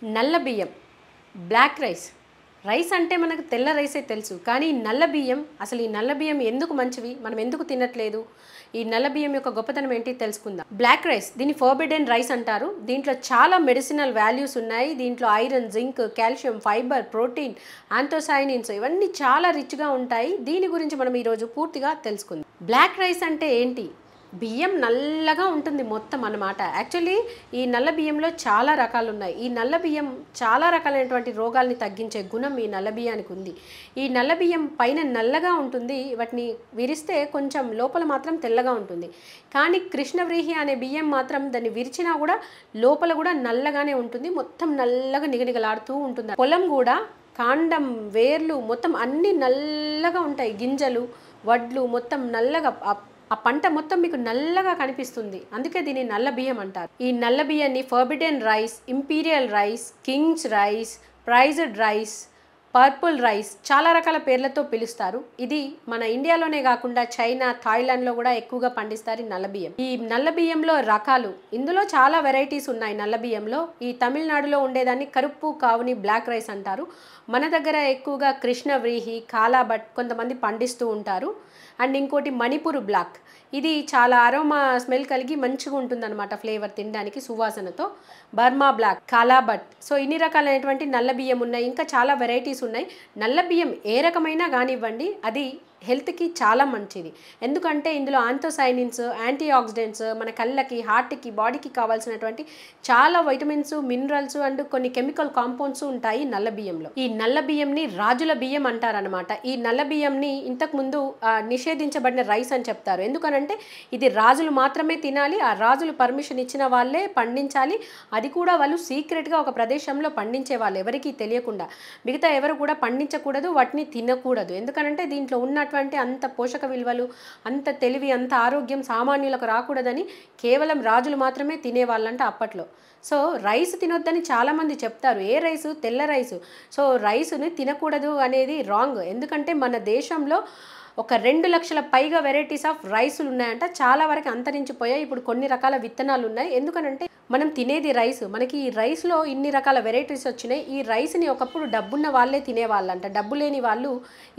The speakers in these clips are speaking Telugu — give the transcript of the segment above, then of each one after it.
నల్ల బియ్యం, బ్లాక్ రైస్. రైస్ అంటే మనకు తెల్ల రైసే తెలుసు, కానీ నల్ల బియ్యం, అసలు ఈ నల్ల బియ్యం ఎందుకు మంచివి, మనం ఎందుకు తినట్లేదు, ఈ నల్ల బియ్యం యొక్క గొప్పతనం ఏంటి తెలుసుకుందాం. బ్లాక్ రైస్, దీన్ని ఫోర్బిడెన్ రైస్ అంటారు. దీంట్లో చాలా మెడిసినల్ వాల్యూస్ ఉన్నాయి. దీంట్లో iron, zinc, calcium, fibre, protein, anthocyanins ఇవన్నీ చాలా రిచ్గా ఉంటాయి. దీని గురించి మనం ఈరోజు పూర్తిగా తెలుసుకుందాం. బ్లాక్ రైస్ అంటే ఏంటి? బియ్యం నల్లగా ఉంటుంది మొత్తం అన్నమాట. యాక్చువల్లీ ఈ నల్ల బియ్యంలో చాలా రకాలు ఉన్నాయి. ఈ నల్ల బియ్యం చాలా రకాలైనటువంటి రోగాల్ని తగ్గించే గుణం ఈ నల్ల బియ్యానికి ఉంది. ఈ నల్ల బియ్యం పైన నల్లగా ఉంటుంది, వాటిని విరిస్తే కొంచెం లోపల మాత్రం తెల్లగా ఉంటుంది. కానీ కృష్ణవ్రీహి అనే బియ్యం మాత్రం దాన్ని విరిచినా కూడా లోపల కూడా నల్లగానే ఉంటుంది, మొత్తం నల్లగా నిగనిగలాడుతూ ఉంటుంది. పొలం కూడా కాండం, వేర్లు మొత్తం అన్నీ నల్లగా ఉంటాయి. గింజలు, వడ్లు మొత్తం నల్లగా, ఆ పంట మొత్తం మీకు నల్లగా కనిపిస్తుంది. అందుకే దీన్ని నల్ల బియ్యం అంటారు. ఈ నల్ల బియ్యాన్ని forbidden rice, imperial rice, kings rice, prized rice, purple rice, చాలా రకాల పేర్లతో పిలుస్తారు. ఇది మన ఇండియాలోనే కాకుండా చైనా, థాయిలాండ్లో కూడా ఎక్కువగా పండిస్తారు ఈ నల్ల బియ్యం. ఈ నల్ల బియ్యంలో రకాలు, ఇందులో చాలా వెరైటీస్ ఉన్నాయి. నల్ల బియ్యంలో ఈ తమిళనాడులో ఉండేదాన్ని కరుప్పు కావుని బ్లాక్ రైస్ అంటారు. మన దగ్గర ఎక్కువగా కృష్ణవ్రీహి, కాలాబట్ కొంతమంది పండిస్తూ ఉంటారు. అండ్ ఇంకోటి మణిపూర్ బ్లాక్, ఇది చాలా అరోమా స్మెల్ కలిగి మంచిగా ఉంటుందన్నమాట, ఫ్లేవర్ తినడానికి సువాసనతో. Burma black, కాలాబట్. సో ఇన్ని రకాలైనటువంటి నల్ల బియ్యం ఉన్నాయి. ఇంకా చాలా వెరైటీస్ ఉన్నాయి. నల్ల బియ్యం ఏ రకమైనా కానివ్వండి, అది హెల్త్కి చాలా మంచిది. ఎందుకంటే ఇందులో ఆంథోసైనిన్స్, యాంటీ ఆక్సిడెంట్స్, మన కళ్ళకి, హార్ట్కి, బాడీకి కావాల్సినటువంటి చాలా వైటమిన్స్, మినరల్స్ అండ్ కొన్ని కెమికల్ కాంపౌండ్స్ ఉంటాయి నల్ల బియ్యంలో. ఈ నల్ల బియ్యంని రాజుల బియ్యం అంటారనమాట. ఈ నల్ల బియ్యంని ఇంతకుముందు నిషేధించబడిన రైస్ అని చెప్తారు. ఎందుకనంటే ఇది రాజులు మాత్రమే తినాలి, ఆ రాజులు పర్మిషన్ ఇచ్చిన వాళ్ళే పండించాలి. అది కూడా వాళ్ళు సీక్రెట్గా ఒక ప్రదేశంలో పండించే వాళ్ళు, ఎవరికీ తెలియకుండా. మిగతా ఎవరు కూడా పండించకూడదు, వాటిని తినకూడదు. ఎందుకనంటే దీంట్లో ఉన్నటువంటి అంత పోషక విలువలు, అంత తెలివి, అంత ఆరోగ్యం సామాన్యులకు రాకూడదని కేవలం రాజులు మాత్రమే తినేవాళ్ళంట అప్పట్లో. సో రైస్ తినొద్దని చాలామంది చెప్తారు. ఏ రైసు? తెల్ల రైసు. సో రైసుని తినకూడదు అనేది రాంగ్. ఎందుకంటే మన దేశంలో ఒక 2 లక్షల పైగా వెరైటీస్ ఆఫ్ రైసులు ఉన్నాయంట. చాలా వరకు అంతరించిపోయాయి. ఇప్పుడు కొన్ని రకాల విత్తనాలు ఉన్నాయి. ఎందుకనంటే మనం తినేది రైస్, మనకి ఈ రైస్లో ఇన్ని రకాల వెరైటీస్ వచ్చినాయి. ఈ రైస్ని ఒకప్పుడు డబ్బున్న వాళ్ళే తినేవాళ్ళంట. డబ్బు లేని వాళ్ళు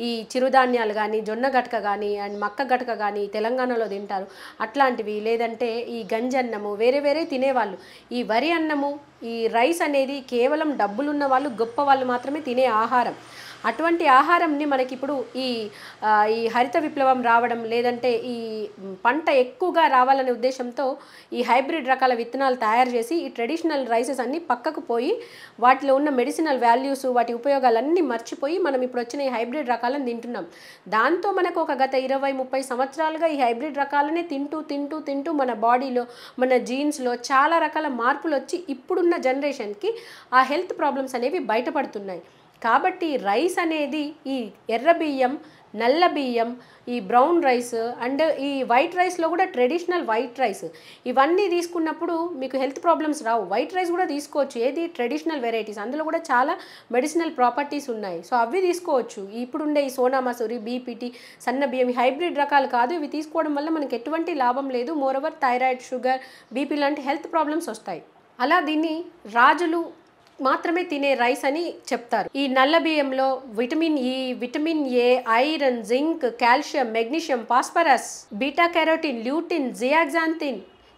ఈ చిరుధాన్యాలు కానీ, జొన్న గటక కానీ అండ్ మక్క గటక కానీ తెలంగాణలో తింటారు, అట్లాంటివి. లేదంటే ఈ గంజన్నము వేరే వేరే తినేవాళ్ళు. ఈ వరి అన్నము, ఈ రైస్ అనేది కేవలం డబ్బులున్న వాళ్ళు, గొప్ప వాళ్ళు మాత్రమే తినే ఆహారం. అటువంటి ఆహారంని మనకి ఇప్పుడు ఈ హరిత విప్లవం రావడం, లేదంటే ఈ పంట ఎక్కువగా రావాలనే ఉద్దేశంతో ఈ హైబ్రిడ్ రకాల విత్తనాలు తయారు చేసి ఈ ట్రెడిషనల్ రైసెస్ అన్నీ పక్కకు పోయి వాటిలో ఉన్న మెడిసినల్ వాల్యూస్, వాటి ఉపయోగాలన్నీ మర్చిపోయి మనం ఇప్పుడు వచ్చిన ఈ హైబ్రిడ్ రకాలను తింటున్నాం. దాంతో మనకు ఒక గత 20-30 సంవత్సరాలుగా ఈ హైబ్రిడ్ రకాలనే తింటూ తింటూ తింటూ మన బాడీలో, మన జీన్స్లో చాలా రకాల మార్పులు వచ్చి ఇప్పుడున్న జనరేషన్కి ఆ హెల్త్ ప్రాబ్లమ్స్ అనేవి బయటపడుతున్నాయి. కాబట్టి రైస్ అనేది ఈ ఎర్ర బియ్యం, నల్ల బియ్యం, ఈ బ్రౌన్ రైస్ అండ్ ఈ వైట్ రైస్లో కూడా ట్రెడిషనల్ వైట్ రైస్, ఇవన్నీ తీసుకున్నప్పుడు మీకు హెల్త్ ప్రాబ్లమ్స్ రావు. వైట్ రైస్ కూడా తీసుకోవచ్చు, ఏది ట్రెడిషనల్ వెరైటీస్, అందులో కూడా చాలా మెడిసినల్ ప్రాపర్టీస్ ఉన్నాయి. సో అవి తీసుకోవచ్చు. ఇప్పుడుండే ఈ సోనా మసూరి, బీపీటీ, సన్న బియ్యం, హైబ్రిడ్ రకాలు కాదు. ఇవి తీసుకోవడం వల్ల మనకి ఎటువంటి లాభం లేదు. మోరోవర్ థైరాయిడ్, షుగర్, బీపీ లాంటి హెల్త్ ప్రాబ్లమ్స్ వస్తాయి. అలా దీన్ని రాజులు మాత్రమే తినే రైస్ అని చెప్తారు. ఈ నల్ల బియ్యంలో vitamin E, vitamin A, iron, zinc, calcium, magnesium, phosphorus, beta carotene, lutein, zeaxanthin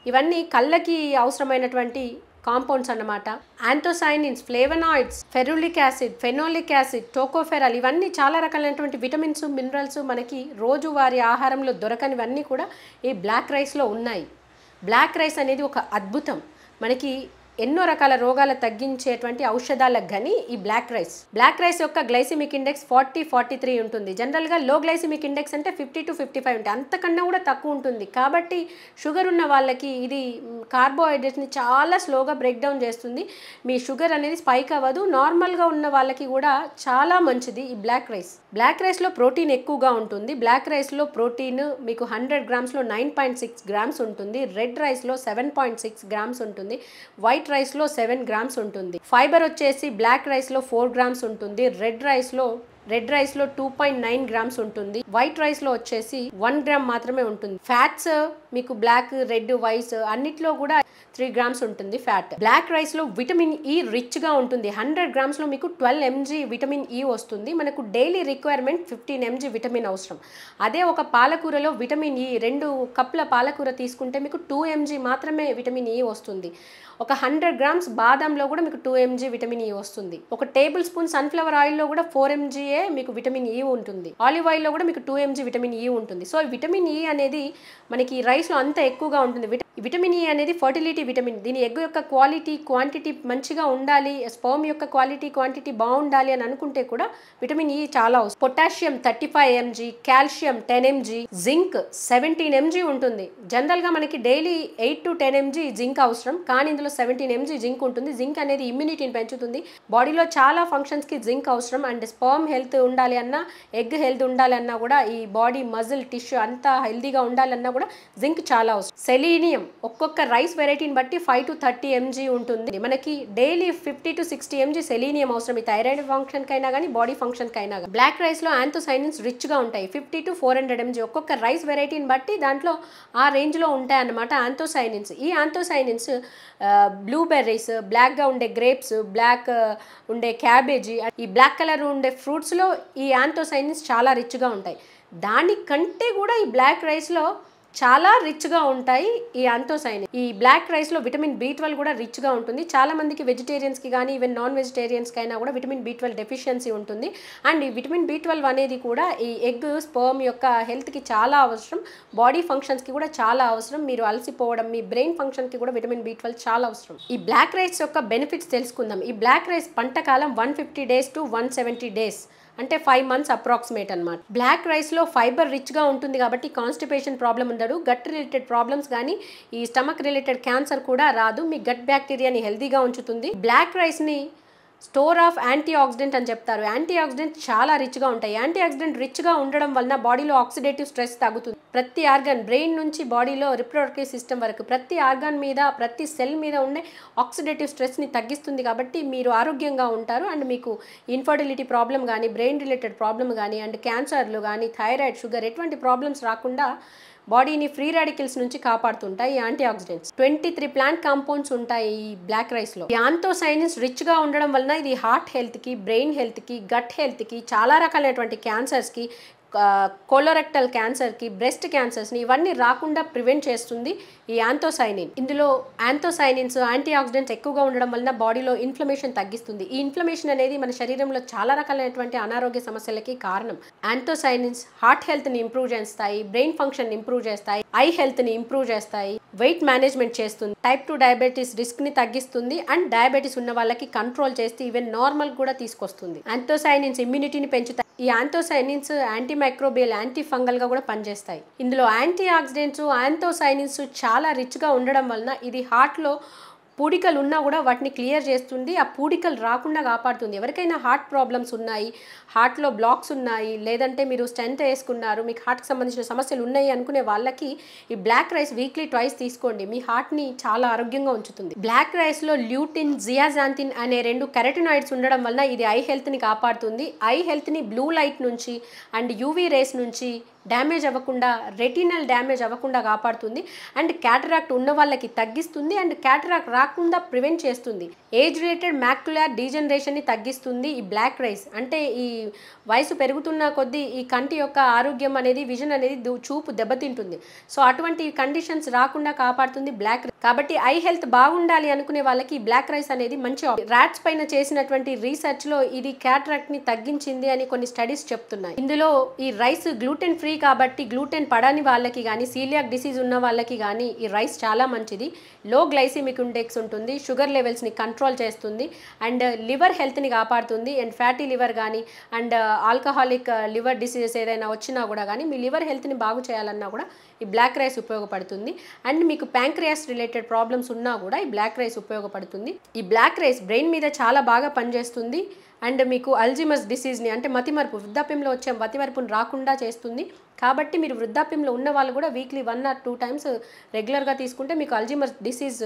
ఇవన్నీ కళ్ళకి అవసరమైనటువంటి కాంపౌండ్స్ అన్నమాట. Anthocyanins, flavonoids, ferulic acid, phenolic acid, tocopherol ఇవన్నీ చాలా రకాలైనటువంటి విటమిన్స్, మినరల్స్ మనకి రోజువారీ ఆహారంలో దొరకనివన్నీ కూడా ఈ బ్లాక్ రైస్లో ఉన్నాయి. బ్లాక్ రైస్ అనేది ఒక అద్భుతం. మనకి ఎన్నో రకాల రోగాలు తగ్గించేటువంటి ఔషధాల గని ఈ బ్లాక్ రైస్ యొక్క గ్లైసిమిక్ ఇండెక్స్ 40-43 ఉంటుంది. జనరల్గా లో గ్లైసిమిక్ ఇండెక్స్ అంటే 50-55 ఉంటాయి, అంతకన్నా కూడా తక్కువ ఉంటుంది. కాబట్టి షుగర్ ఉన్న వాళ్ళకి ఇది కార్బోహైడ్రేట్స్ని చాలా స్లోగా బ్రేక్ డౌన్ చేస్తుంది. మీ షుగర్ అనేది స్పైక్ అవ్వదు. నార్మల్గా ఉన్న వాళ్ళకి కూడా చాలా మంచిది ఈ బ్లాక్ రైస్లో ప్రోటీన్ ఎక్కువగా ఉంటుంది. బ్లాక్ రైస్లో ప్రోటీన్ మీకు 100 గ్రామ్స్లో 9.6 గ్రామ్స్ ఉంటుంది. రెడ్ రైస్లో 7.6 గ్రామ్స్ ఉంటుంది. వైట్ రైస్లో 7 గ్రామ్స్ ఉంటుంది. ఫైబర్ వచ్చేసి బ్లాక్ రైస్లో 4 గ్రామ్స్ ఉంటుంది. రెడ్ రైస్లో 2.9 గ్రామ్స్ ఉంటుంది. వైట్ రైస్లో వచ్చేసి 1 గ్రామ్ మాత్రమే ఉంటుంది. ఫ్యాట్స్ మీకు బ్లాక్, రెడ్, వైట్ అన్నిట్లో కూడా 3 grams ఉంటుంది ఫ్యాట్. బ్లాక్ రైస్లో విటమిన్ ఈ రిచ్గా ఉంటుంది. 100 grams మీకు 12 mg విటమిన్ ఈ వస్తుంది. మనకు డైలీ రిక్వైర్మెంట్ 15 mg విటమిన్ అవసరం. అదే ఒక పాలకూరలో విటమిన్ ఈ 2 కప్పుల పాలకూర తీసుకుంటే మీకు 2 mg మాత్రమే విటమిన్ ఈ వస్తుంది. ఒక 100 grams బాదంలో కూడా మీకు 2 mg విటమిన్ ఈ వస్తుంది. ఒక టేబుల్ స్పూన్ సన్ఫ్లవర్ ఆయిల్లో కూడా 4 mg మీకు విటమిన్ ఈ ఉంటుంది. ఆలివ్ ఆయిల్లో కూడా మీకు 2 mg విటమిన్ ఈ ఉంటుంది. సో విటమిన్ ఈ అనేది మనకి రైస్లో అంత ఎక్కువగా ఉంటుంది. విటమిన్ ఈ అనేది ఫర్టిలిటీ విటమిన్. దీని ఎగ్ యొక్క క్వాలిటీ, క్వాంటిటీ మంచిగా ఉండాలి, స్పర్మ్ యొక్క క్వాలిటీ, క్వాంటిటీ బాగుండాలి అని అనుకుంటే కూడా విటమిన్ ఈ చాలా అవసరం. Potassium 35 mg, calcium 10 mg, zinc 17 mg ఉంటుంది. జనరల్గా మనకి డైలీ 8 to 10 mg జింక్ అవసరం, కానీ ఇందులో 17 mg జింక్ ఉంటుంది. జింక్ అనేది ఇమ్యూనిటీని పెంచుతుంది. బాడీలో చాలా ఫంక్షన్స్కి జింక్ అవసరం. అండ్ స్పర్మ్ హెల్త్ ఉండాలి అన్నా, ఎగ్ హెల్త్ ఉండాలన్నా కూడా, ఈ బాడీ మజిల్ టిష్యూ అంతా హెల్తీగా ఉండాలన్నా కూడా జింక్ చాలా అవసరం. సెలీనియం ఒక్కొక్క రైస్ వెరైటీని బట్టి 5 to 30 mg ఉంటుంది. మనకి డైలీ 50 to 60 mg సెలీనియం అవసరం. ఈ థైరాయిడ్ ఫంక్షన్ కైనా కానీ, బాడీ ఫంక్షన్ కైనా. బ్లాక్ రైస్లో యాంథోసైనిన్స్ రిచ్గా ఉంటాయి. 50 to 400 mg ఒక్కొక్క రైస్ వెరైటీని బట్టి దాంట్లో ఆ రేంజ్లో ఉంటాయి అన్నమాట యాంథోసైనిన్స్. ఈ యాంథోసైనిన్స్ బ్లూబెర్రీస్, బ్లాక్గా ఉండే గ్రేప్స్, బ్లాక్ ఉండే క్యాబేజీ, ఈ బ్లాక్ కలర్ ఉండే ఫ్రూట్స్లో ఈ యాంథోసైనిన్స్ చాలా రిచ్గా ఉంటాయి. దానికంటే కూడా ఈ బ్లాక్ రైస్లో చాలా రిచ్గా ఉంటాయి ఈ యాంథోసైనిన్. ఈ బ్లాక్ రైస్లో విటమిన్ B12 కూడా రిచ్గా ఉంటుంది. చాలా మందికి వెజిటేరియన్స్కి కానీ, ఈవెన్ నాన్ వెజిటేరియన్స్కి అయినా కూడా విటమిన్ B12 డెఫిషియన్సీ ఉంటుంది. అండ్ ఈ విటమిన్ B12 అనేది కూడా ఈ ఎగ్, స్పర్మ్ యొక్క హెల్త్కి చాలా అవసరం. బాడీ ఫంక్షన్స్కి కూడా చాలా అవసరం. మీరు అలసిపోవడం, మీ బ్రెయిన్ ఫంక్షన్కి కూడా విటమిన్ B12 చాలా అవసరం. ఈ బ్లాక్ రైస్ యొక్క బెనిఫిట్స్ తెలుసుకుందాం. ఈ బ్లాక్ రైస్ పంటకాలం 150 days to 170 days, అంటే 5 months అప్రాక్సిమేట్ అనమాట. బ్లాక్ రైస్లో ఫైబర్ రిచ్గా ఉంటుంది కాబట్టి కాన్స్టిపేషన్ ప్రాబ్లం ఉండదు. గట్ రిలేటెడ్ ప్రాబ్లమ్స్ కానీ, ఈ స్టమక్ రిలేటెడ్ క్యాన్సర్ కూడా రాదు. మీ గట్ బ్యాక్టీరియాని హెల్తీగా ఉంచుతుంది. బ్లాక్ రైస్ని స్టోర్ ఆఫ్ యాంటీ ఆక్సిడెంట్ అని చెప్తారు. యాంటీ ఆక్సిడెంట్ చాలా రిచ్గా ఉంటాయి. యాంటీ ఆక్సిడెంట్ రిచ్గా ఉండడం వలన బాడీలో ఆక్సిడేటివ్ స్ట్రెస్ తగ్గుతుంది. ప్రతి ఆర్గాన్, బ్రెయిన్ నుంచి బాడీలో రిప్రొడక్టివ్ సిస్టమ్ వరకు ప్రతి ఆర్గాన్ మీద, ప్రతి సెల్ మీద ఉండే ఆక్సిడేటివ్ స్ట్రెస్ని తగ్గిస్తుంది. కాబట్టి మీరు ఆరోగ్యంగా ఉంటారు. అండ్ మీకు ఇన్ఫర్టిలిటీ ప్రాబ్లం కానీ, బ్రెయిన్ రిలేటెడ్ ప్రాబ్లం కానీ, అండ్ క్యాన్సర్లు కానీ, థైరాయిడ్, షుగర్ ఎటువంటి ప్రాబ్లమ్స్ రాకుండా బాడీని ఫ్రీ రాడికల్స్ నుంచి కాపాడుతుంటాయి ఈ యాంటీ ఆక్సిడెంట్స్. 23 ప్లాంట్ కాంపౌండ్స్ ఉంటాయి ఈ బ్లాక్ రైస్లో. ఈ యాంథోసైనిన్స్ రిచ్గా ఉండడం వలన ఇది హార్ట్ హెల్త్కి, బ్రెయిన్ హెల్త్కి, గట్ హెల్త్కి, చాలా రకాలైనటువంటి క్యాన్సర్స్కి, కోలోరెక్టల్ క్యాన్సర్కి, బ్రెస్ట్ క్యాన్సర్స్ని ఇవన్నీ రాకుండా ప్రివెంట్ చేస్తుంది ఈ యాంథోసైనిన్. ఇందులో యాంథోసైనిన్స్, యాంటీ ఆక్సిడెంట్స్ ఎక్కువగా ఉండడం వలన బాడీలో ఇన్ఫ్లమేషన్ తగ్గిస్తుంది. ఈ ఇన్ఫ్లమేషన్ అనేది మన శరీరంలో చాలా రకాలైనటువంటి అనారోగ్య సమస్యలకి కారణం. యాంథోసైనిన్స్ హార్ట్ హెల్త్ని ఇంప్రూవ్ చేస్తాయి, బ్రెయిన్ ఫంక్షన్ ఇంప్రూవ్ చేస్తాయి, ఐ హెల్త్ని ఇంప్రూవ్ చేస్తాయి, వెయిట్ మేనేజ్మెంట్ చేస్తుంది, టైప్ 2 డయాబెటీస్ రిస్క్ని తగ్గిస్తుంది, అండ్ డయాబెటీస్ ఉన్న వాళ్ళకి కంట్రోల్ చేస్తే ఈవెన్ నార్మల్ కూడా తీసుకొస్తుంది. యాంథోసైనిన్స్ ఇమ్యూనిటీని పెంచుతాయి. ఈ యాంథోసైనిన్స్ యాంటీ మైక్రోబియల్, యాంటీ ఫంగల్గా కూడా పనిచేస్తాయి. ఇందులో యాంటీ ఆక్సిడెంట్స్, యాంథోసైనిన్స్ చాలా రిచ్గా ఉండడం వలన ఇది హార్ట్లో పూడికలు ఉన్నా కూడా వాటిని క్లియర్ చేస్తుంది. ఆ పూడికలు రాకుండా కాపాడుతుంది. ఎవరికైనా హార్ట్ ప్రాబ్లమ్స్ ఉన్నాయి, హార్ట్లో బ్లాక్స్ ఉన్నాయి, లేదంటే మీరు స్టెంట్ వేసుకున్నారు, మీకు హార్ట్కి సంబంధించిన సమస్యలు ఉన్నాయి అనుకునే వాళ్ళకి ఈ బ్లాక్ రైస్ వీక్లీ ట్వైస్ తీసుకోండి. మీ హార్ట్ని చాలా ఆరోగ్యంగా ఉంచుతుంది. బ్లాక్ రైస్లో ల్యూటిన్, జియాజాంతిన్ అనే 2 కెరటినాయిడ్స్ ఉండడం వలన ఇది ఐ హెల్త్ని కాపాడుతుంది. ఐ హెల్త్ని బ్లూ లైట్ నుంచి అండ్ యూవీ రేస్ నుంచి డ్యామేజ్ అవ్వకుండా, రెటినల్ డ్యామేజ్ అవ్వకుండా కాపాడుతుంది. అండ్ క్యాటరాక్ట్ ఉన్న వాళ్ళకి తగ్గిస్తుంది. అండ్ క్యాటరాక్ట్ రాకుండా ప్రివెంట్ చేస్తుంది. ఏజ్ రిలేటెడ్ మ్యాక్యులర్ డీజనరేషన్ని తగ్గిస్తుంది ఈ బ్లాక్ రైస్. అంటే ఈ వయసు పెరుగుతున్న కొద్దీ ఈ కంటి యొక్క ఆరోగ్యం అనేది, విజన్ అనేది, చూపు దెబ్బతింటుంది. సో అటువంటి కండిషన్స్ రాకుండా కాపాడుతుంది బ్లాక్ రైస్. కాబట్టి ఐ హెల్త్ బాగుండాలి అనుకునే వాళ్ళకి ఈ బ్లాక్ రైస్ అనేది మంచి. ర్యాట్స్ పైన చేసినటువంటి రీసెర్చ్లో ఇది క్యాటరాక్ట్ని తగ్గించింది అని కొన్ని స్టడీస్ చెప్తున్నాయి. ఇందులో ఈ రైస్ గ్లూటెన్ ఫ్రీ కాబట్టి గ్లూటెన్ పడని వాళ్ళకి కానీ, సీలియాక్ డిసీజ్ ఉన్న వాళ్ళకి కానీ ఈ రైస్ చాలా మంచిది. లో గ్లైసిమిక్ ఇండెక్స్ ఉంటుంది, షుగర్ లెవెల్స్ని కంట్రోల్ చేస్తుంది, అండ్ లివర్ హెల్త్ని కాపాడుతుంది. అండ్ ఫ్యాటీ లివర్ కానీ, అండ్ ఆల్కహాలిక్ లివర్ డిసీజెస్ ఏదైనా వచ్చినా కూడా కానీ, మీ లివర్ హెల్త్ని బాగు చేయాలన్నా కూడా ఈ బ్లాక్ రైస్ ఉపయోగపడుతుంది. అండ్ మీకు ప్యాంక్రియాస్ రిలేటెడ్ ప్రాబ్లమ్స్ ఉన్నా కూడా ఈ బ్లాక్ రైస్ ఉపయోగపడుతుంది. ఈ బ్లాక్ రైస్ బ్రెయిన్ మీద చాలా బాగా పనిచేస్తుంది. అండ్ మీకు అల్జీమర్స్ డిసీజ్ని అంటే మతిమరుపు, వృద్ధాప్యంలో వచ్చే మతిమరుపుని రాకుండా చేస్తుంది. కాబట్టి మీరు వృద్ధాప్యంలో ఉన్న వాళ్ళు కూడా వీక్లీ 1 or 2 times రెగ్యులర్గా తీసుకుంటే మీకు అల్జీమర్స్ డిసీజ్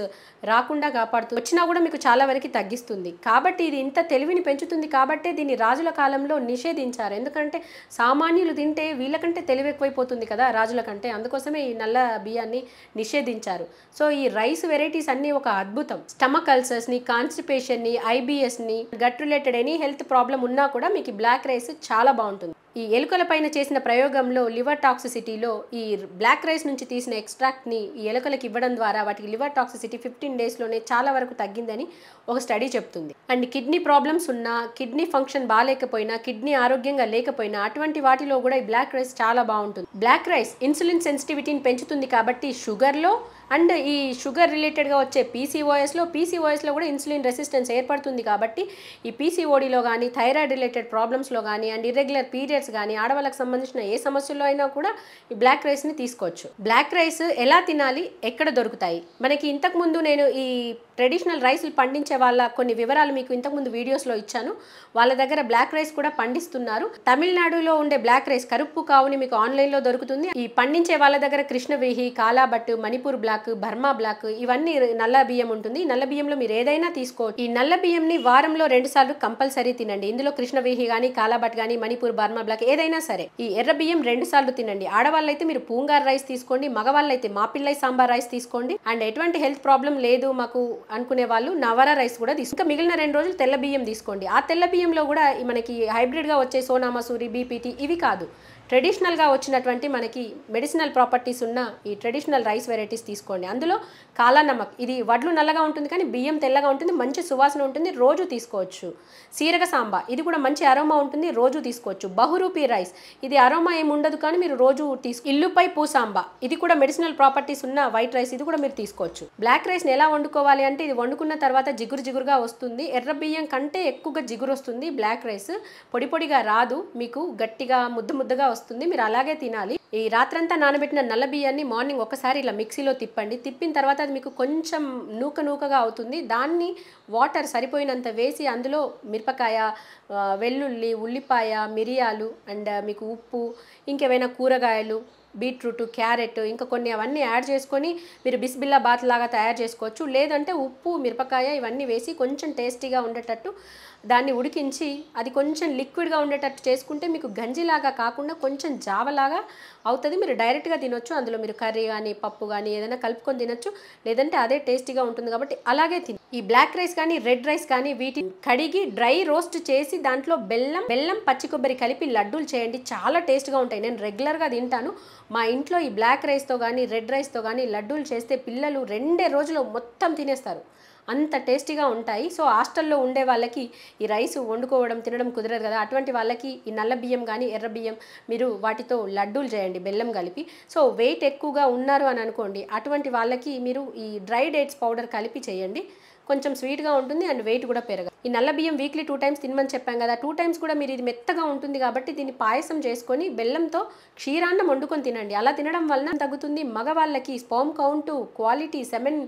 రాకుండా కాపాడుతుంది. వచ్చినా కూడా మీకు చాలా వరకు తగ్గిస్తుంది. కాబట్టి ఇది ఇంత తెలివిని పెంచుతుంది కాబట్టే దీన్ని రాజుల కాలంలో నిషేధించారు. ఎందుకంటే సామాన్యులు తింటే వీళ్ళకంటే తెలివి ఎక్కువైపోతుంది కదా రాజుల కంటే, అందుకోసమే ఈ నల్ల బియ్యాన్ని నిషేధించారు. సో ఈ రైస్ వెరైటీస్ అన్నీ ఒక అద్భుతం. స్టమక్ అల్సర్స్ని, కాన్స్టిపేషన్ని, ఐబిఎస్ని, gut related any health problem ఉన్నా కూడా మీకు బ్లాక్ రైస్ చాలా బాగుంటుంది. ఈ ఎలుకల పైన చేసిన ప్రయోగంలో లివర్ టాక్సిసిటీలో ఈ బ్లాక్ రైస్ నుంచి తీసిన ఎక్స్ట్రాక్ట్ని ఈ ఎలుకలకు ఇవ్వడం ద్వారా వాటికి లివర్ టాక్సిసిటీ 15 daysలోనే చాలా వరకు తగ్గిందని ఒక స్టడీ చెప్తుంది. అండ్ కిడ్నీ ప్రాబ్లమ్స్ ఉన్నా, కిడ్నీ ఫంక్షన్ బాగాలేకపోయినా, కిడ్నీ ఆరోగ్యంగా లేకపోయినా అటువంటి వాటిలో కూడా ఈ బ్లాక్ రైస్ చాలా బాగుంటుంది. బ్లాక్ రైస్ ఇన్సులిన్ సెన్సిటివిటీని పెంచుతుంది కాబట్టి షుగర్లో అండ్ ఈ షుగర్ రిలేటెడ్గా వచ్చే పీసీఓఎస్లో కూడా ఇన్సులిన్ రెసిస్టెన్స్ ఏర్పడుతుంది. కాబట్టి ఈ పీసీఓడిలో కానీ, థైరాయిడ్ రిలేటెడ్ ప్రాబ్లమ్స్లో కానీ, అండ్ ఇర్రెగ్యులర్ పీరియడ్స్ కానీ, ఆడవాళ్ళకి సంబంధించిన ఏ సమస్యల్లో అయినా కూడా ఈ బ్లాక్ రైస్ని తీసుకోవచ్చు. బ్లాక్ రైస్ ఎలా తినాలి, ఎక్కడ దొరుకుతాయి? మనకి ఇంతకుముందు నేను ఈ ట్రెడిషనల్ రైస్లు పండించే వాళ్ళ కొన్ని వివరాలు మీకు ఇంతకుముందు వీడియోస్లో ఇచ్చాను. వాళ్ళ దగ్గర బ్లాక్ రైస్ కూడా పండిస్తున్నారు. తమిళనాడులో ఉండే బ్లాక్ రైస్ కరుప్పు కావుని మీకు ఆన్లైన్లో దొరుకుతుంది. ఈ పండించే వాళ్ళ దగ్గర కృష్ణవేహి, కాలాబట్, మణిపూర్ బ్లాక్, బర్మా బ్లాక్ ఇవన్నీ నల్ల బియ్యం ఉంటుంది. నల్ల బియ్యంలో మీరు ఏదైనా తీసుకోవచ్చు. ఈ నల్ల బియ్యంని వారంలో 2 సార్లు కంపల్సరీ తినండి. ఇందులో కృష్ణవేహి కానీ, కాలాబట్ కానీ, మణిపూర్, బర్మా బ్లాక్ ఏదైనా సరే. ఈ ఎర్ర బియ్యం 2 సార్లు తినండి. ఆడవాళ్ళైతే మీరు పూంగార్ రైస్ తీసుకోండి, మగవాళ్ళైతే మాపిల్లై సాంబార్ రైస్ తీసుకోండి. అండ్ ఎటువంటి హెల్త్ ప్రాబ్లం లేదు మాకు అనుకునే వాళ్ళు నవరా రైస్ కూడా తీసుకోండి. ఇంకా మిగిలిన 2 రోజులు తెల్ల బియ్యం తీసుకోండి. ఆ తెల్ల బియ్యంలో కూడా మనకి హైబ్రిడ్గా వచ్చే సోనా మసూరి, బీపీటీ ఇవి కాదు, ట్రెడిషనల్గా వచ్చినటువంటి మనకి మెడిసినల్ ప్రాపర్టీస్ ఉన్న ఈ ట్రెడిషనల్ రైస్ వెరైటీస్ తీసుకోండి. అందులో కాలా నమక్, ఇది వడ్లు నల్లగా ఉంటుంది కానీ బియ్యం తెల్లగా ఉంటుంది, మంచి సువాసన ఉంటుంది, రోజు తీసుకోవచ్చు. సీరగ సాంబా, ఇది కూడా మంచి అరోమా ఉంటుంది, రోజు తీసుకోవచ్చు. బహురూపీ రైస్, ఇది అరోమా ఏమి ఉండదు కానీ మీరు రోజు ఇల్లుపై పూసాంబా, ఇది కూడా మెడిసినల్ ప్రాపర్టీస్ ఉన్న వైట్ రైస్, ఇది కూడా మీరు తీసుకోవచ్చు. బ్లాక్ రైస్ని ఎలా వండుకోవాలి అంటే ఇది వండుకున్న తర్వాత జిగురుగా వస్తుంది. ఎర్ర బియ్యం కంటే ఎక్కువగా జిగురు వస్తుంది. బ్లాక్ రైస్ పొడి పొడిగా రాదు, మీకు గట్టిగా ముద్దగా వస్తుంది. మీరు అలాగే తినాలి. ఈ రాత్రంతా నానబెట్టిన నల్ల బియ్యాన్ని మార్నింగ్ ఒకసారి ఇలా మిక్సీలో తిప్పండి. తిప్పిన తర్వాత అది మీకు కొంచెం నూకగా అవుతుంది. దాన్ని వాటర్ సరిపోయినంత వేసి అందులో మిరపకాయ, వెల్లుల్లి, ఉల్లిపాయ, మిరియాలు అండ్ మీకు ఉప్పు, ఇంకేమైనా కూరగాయలు, బీట్రూట్, క్యారెట్ ఇంకా కొన్ని అవన్నీ యాడ్ చేసుకొని మీరు బిస్బిల్లా బాత్ లాగా తయారు చేసుకోవచ్చు. లేదంటే ఉప్పు, మిరపకాయ ఇవన్నీ వేసి కొంచెం టేస్టీగా ఉండేటట్టు దాన్ని ఉడికించి అది కొంచెం లిక్విడ్గా ఉండేటట్టు చేసుకుంటే మీకు గంజిలాగా కాకుండా కొంచెం జావలాగా అవుతుంది. మీరు డైరెక్ట్గా తినొచ్చు. అందులో మీరు కర్రీ కానీ, పప్పు కానీ ఏదైనా కలుపుకొని తినొచ్చు. లేదంటే అదే టేస్టీగా ఉంటుంది కాబట్టి అలాగే తిని. ఈ బ్లాక్ రైస్ కానీ, రెడ్ రైస్ కానీ వీటిని కడిగి డ్రై రోస్ట్ చేసి దాంట్లో బెల్లం, పచ్చి కొబ్బరి కలిపి లడ్డూలు చేయండి. చాలా టేస్ట్గా ఉంటాయి. నేను రెగ్యులర్గా తింటాను. మా ఇంట్లో ఈ బ్లాక్ రైస్తో కానీ, రెడ్ రైస్తో కానీ లడ్డూలు చేస్తే పిల్లలు 2 రోజులు మొత్తం తినేస్తారు. అంత టేస్టీగా ఉంటాయి. సో హాస్టల్లో ఉండే వాళ్ళకి ఈ రైస్ వండుకోవడం తినడం కుదరదు కదా, అటువంటి వాళ్ళకి ఈ నల్ల బియ్యం కానీ, ఎర్ర బియ్యం మీరు వాటితో లడ్డూలు చేయండి బెల్లం కలిపి. సో వెయిట్ ఎక్కువగా ఉన్నారు అని అనుకోండి, అటువంటి వాళ్ళకి మీరు ఈ డ్రై డేట్స్ పౌడర్ కలిపి చేయండి. కొంచెం స్వీట్గా ఉంటుంది అండ్ వెయిట్ కూడా పెరగదు. ఈ నల్ల బియ్యం వీక్లీ 2 times తినమని చెప్పాం కదా, 2 times కూడా మీరు ఇది మెత్తగా ఉంటుంది కాబట్టి దీన్ని పాయసం చేసుకొని బెల్లంతో క్షీరాన్నం వండుకొని తినండి. అలా తినడం వలన తగ్గుతుంది. మగవాళ్ళకి sperm count, quality, semen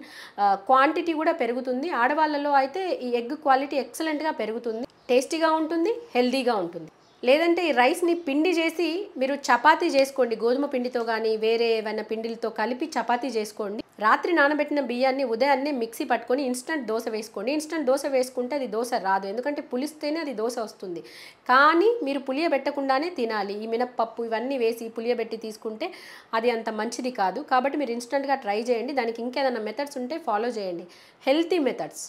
quantity కూడా పెరుగుతుంది. ఆడవాళ్ళలో అయితే ఈ ఎగ్ క్వాలిటీ ఎక్సలెంట్గా పెరుగుతుంది. టేస్టీగా ఉంటుంది, హెల్దీగా ఉంటుంది. లేదంటే ఈ రైస్ని పిండి చేసి మీరు చపాతీ చేసుకోండి. గోధుమ పిండితో కానీ వేరే ఏమైనా పిండిలతో కలిపి చపాతీ చేసుకోండి. రాత్రి నానబెట్టిన బియ్యాన్ని ఉదయాన్నే మిక్సీ పట్టుకొని ఇన్స్టంట్ దోశ వేసుకోండి. ఇన్స్టంట్ దోశ వేసుకుంటే అది దోశ రాదు, ఎందుకంటే పులిస్తేనే అది దోశ వస్తుంది. కానీ మీరు పులియబెట్టకుండానే తినాలి. ఈ మినప్పప్పు ఇవన్నీ వేసి పులియబెట్టి తీసుకుంటే అది అంత మంచిది కాదు. కాబట్టి మీరు ఇన్స్టంట్గా ట్రై చేయండి. దానికి ఇంకేదైనా మెథడ్స్ ఉంటే ఫాలో చేయండి. హెల్తీ మెథడ్స్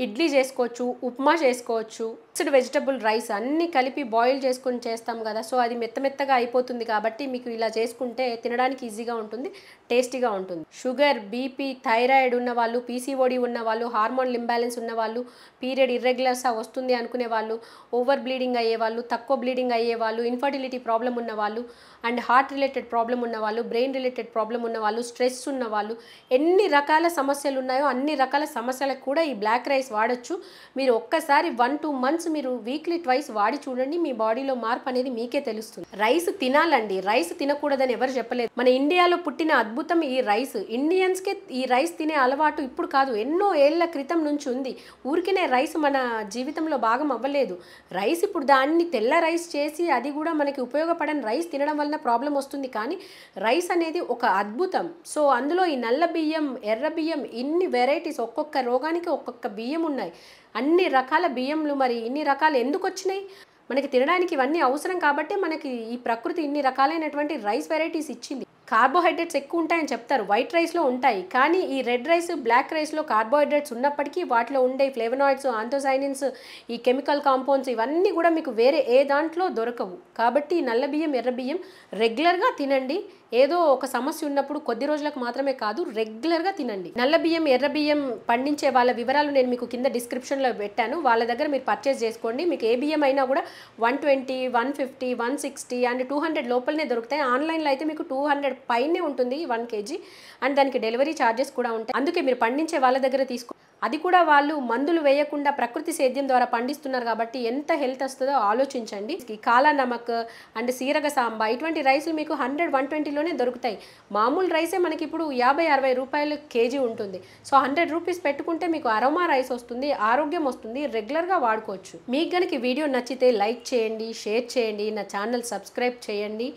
ఇడ్లీ చేసుకోవచ్చు, ఉప్మా చేసుకోవచ్చు, మిక్స్డ్ వెజిటబుల్ రైస్ అన్నీ కలిపి బాయిల్ చేసుకొని చేస్తాం కదా, సో అది మెత్తగా అయిపోతుంది. కాబట్టి మీకు ఇలా చేసుకుంటే తినడానికి ఈజీగా ఉంటుంది, టేస్టీగా ఉంటుంది. షుగర్, బీపీ, థైరాయిడ్ ఉన్న వాళ్ళు, పీసీఓడి ఉన్న వాళ్ళు, హార్మోన్ ఇంబ్యాలెన్స్ ఉన్న వాళ్ళు, పీరియడ్ ఇర్రెగ్యులర్స్ వస్తుంది అనుకునే వాళ్ళు, ఓవర్ బ్లీడింగ్ అయ్యే వాళ్ళు, తక్కువ బ్లీడింగ్ అయ్యే వాళ్ళు, ఇన్ఫర్టిలిటీ ప్రాబ్లం ఉన్న వాళ్ళు అండ్ హార్ట్ రిలేటెడ్ ప్రాబ్లం ఉన్న వాళ్ళు, బ్రెయిన్ రిలేటెడ్ ప్రాబ్లం ఉన్న వాళ్ళు, స్ట్రెస్ ఉన్న వాళ్ళు, ఎన్ని రకాల సమస్యలు ఉన్నాయో అన్ని రకాల సమస్యలకు కూడా ఈ బ్లాక్ రైస్ డేస్ వాడచ్చు. మీరు ఒక్కసారి 1-2 మంత్స్ మీరు వీక్లీ ట్వైస్ వాడి చూడండి, మీ బాడీలో మార్పు అనేది మీకే తెలుస్తుంది. రైస్ తినాలండి, రైస్ తినకూడదని ఎవరు చెప్పలేదు. మన ఇండియాలో పుట్టిన అద్భుతం ఈ రైస్. ఇండియన్స్కే ఈ రైస్ తినే అలవాటు ఇప్పుడు కాదు, ఎన్నో ఏళ్ల క్రితం నుంచి ఉంది. ఊరికినే రైస్ మన జీవితంలో భాగం అవ్వలేదు. రైస్ ఇప్పుడు దాన్ని తెల్ల రైస్ చేసి అది కూడా మనకి ఉపయోగపడని రైస్ తినడం వలన ప్రాబ్లం వస్తుంది. కానీ రైస్ అనేది ఒక అద్భుతం. సో అందులో ఈ నల్ల బియ్యం, ఎర్ర బియ్యం, ఇన్ని వెరైటీస్, ఒక్కొక్క రోగానికి ఒక్కొక్క బియ్యం ఉన్నాయి. అన్ని రకాల బియ్యంలు మరి ఇన్ని రకాలు ఎందుకు వచ్చినాయి? మనకి తినడానికి ఇవన్నీ అవసరం కాబట్టి మనకి ఈ ప్రకృతి ఇన్ని రకాలైనటువంటి రైస్ వెరైటీస్ ఇచ్చింది. కార్బోహైడ్రేట్స్ ఎక్కువ ఉంటాయని చెప్తారు, వైట్ రైస్లో ఉంటాయి. కానీ ఈ రెడ్ రైస్, బ్లాక్ రైస్లో కార్బోహైడ్రేట్స్ ఉన్నప్పటికీ వాటిలో ఉండే ఫ్లేవనాయిడ్స్, ఆంథోసైనిన్స్, ఈ కెమికల్ కాంపౌండ్స్ ఇవన్నీ కూడా మీకు వేరే ఏ దాంట్లో దొరకవు. కాబట్టి నల్ల బియ్యం, ఎర్ర బియ్యం రెగ్యులర్గా తినండి. ఏదో ఒక సమస్య ఉన్నప్పుడు కొద్ది రోజులకు మాత్రమే కాదు, రెగ్యులర్గా తినండి. నల్ల బియ్యం, ఎర్ర బియ్యం పండించే వాళ్ళ వివరాలు నేను మీకు కింద డిస్క్రిప్షన్లో పెట్టాను. వాళ్ళ దగ్గర మీరు పర్చేస్ చేసుకోండి. మీకు ఏ బియ్యం అయినా కూడా 120, 150, 160 అండ్ 200 లోపలనే దొరుకుతాయి. ఆన్లైన్లో అయితే మీకు 200 పైనే ఉంటుంది 1 kg. అండ్ దానికి డెలివరీ ఛార్జెస్ కూడా ఉంటాయి. అందుకే మీరు పండించే వాళ్ళ దగ్గర తీసుకో, అది కూడా వాళ్ళు మందులు వేయకుండా ప్రకృతి సేద్యం ద్వారా పండిస్తున్నారు కాబట్టి ఎంత హెల్త్ వస్తుందో ఆలోచించండి. కాలా నమక్ అండ్ సీరగ సాంబా ఇటువంటి రైస్లు మీకు 100-120లోనే దొరుకుతాయి. మామూలు రైసే మనకి ఇప్పుడు 50-60 రూపాయలు కేజీ ఉంటుంది. సో 100 రూపీస్ పెట్టుకుంటే మీకు అరోమా రైస్ వస్తుంది, ఆరోగ్యం వస్తుంది, రెగ్యులర్గా వాడుకోవచ్చు. మీకు కనుక ఈ వీడియో నచ్చితే లైక్ చేయండి, షేర్ చేయండి, నా ఛానల్ సబ్స్క్రైబ్ చేయండి.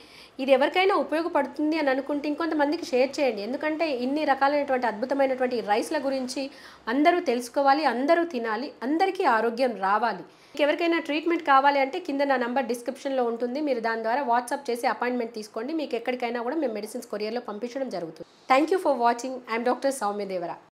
ఇది ఎవరికైనా ఉపయోగపడుతుంది అని అనుకుంటే ఇంకొంతమందికి షేర్ చేయండి. ఎందుకంటే ఇన్ని రకాలైనటువంటి అద్భుతమైనటువంటి రైస్ల గురించి అందరూ తెలుసుకోవాలి, అందరూ తినాలి, అందరికీ ఆరోగ్యం రావాలి. మీకు ఎవరికైనా ట్రీట్మెంట్ కావాలి అంటే కింద నా నంబర్ డిస్క్రిప్షన్లో ఉంటుంది. మీరు దాని ద్వారా వాట్సాప్ చేసి అపాయింట్మెంట్ తీసుకోండి. మీకు ఎక్కడికైనా కూడా మేము మెడిసిన్స్ కొరియర్లో పంపించడం జరుగుతుంది. Thank you for watching. I'm doctor Soumya Devara.